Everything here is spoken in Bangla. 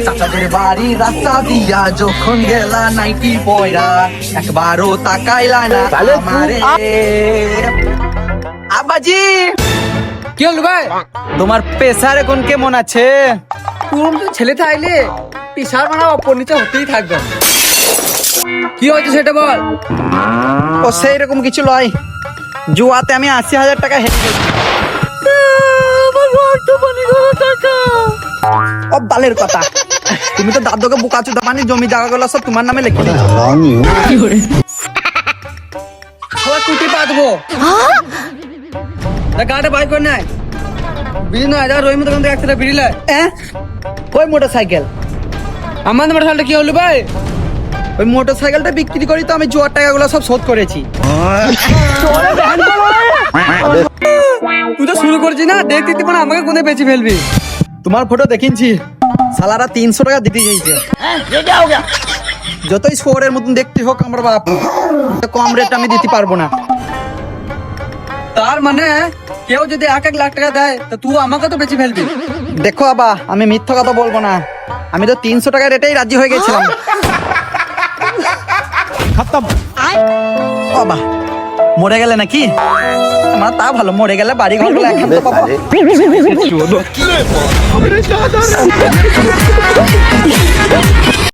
চাচাদের বাড়ি রাস্তা দিয়া যখন গেলা নাইটি পয়রা একবারও তাকাইলা না আমারে। আব্বাজি কি হলো ভাই? তোমার প্রেসার এখন কেমন আছে? তোর তো ছেলে থাকলে পিসার মানা অপর নিচে হতেই থাকবে। কি হয়েছে সেটা বল। ও সেই রকম কিছু লয়, জুয়াতে আমি ৮০,০০০ টাকা হেরে গেছি। ও বালের কথা, তুমি তো দাদুকে বোকাচোদা মানে জমি জায়গা গুলো সব তোমার নামে লিখে দিয়েছো। কুটি পাতবো গাড়ি বাইক করে নাই বিড়ি না যা রহিম দোকান থেকে একটা বিড়ি লাই। ওই মোটর সাইকেল, আমার মোটর সাইকেলটা কি হলো ভাই? ওই মোটর সাইকেলটা বিক্রি করি তো আমি জুয়ার টাকাগুলো সব শোধ করেছি। তুই তো শুরু করছিস না, দেখতে দিতে মানে আমাকে কোনে বেঁচে ফেলবি। তোমার ফটো দেখিনছি, সালারা ৩০০ টাকা দিতে চাইছে। যতই শহরের মতন দেখতে হোক আমার বাপ, কম রেট আমি দিতে পারবো না। তার মানে কেউ যদি ১,০০,০০০ টাকা দেয় তো তুই আমাকে তো বেঁচে ফেলবি। দেখো বাবা, আমি মিথ্যা কথা বলবো না, আমি তো ৩০০ টাকা রেটেই রাজি হয়ে গেছিলাম। খতম। বাবা মরে গেলে নাকি? আমার তা ভালো, মরে গেলে বাড়ি ঘর গুলো এখন তো পাবো।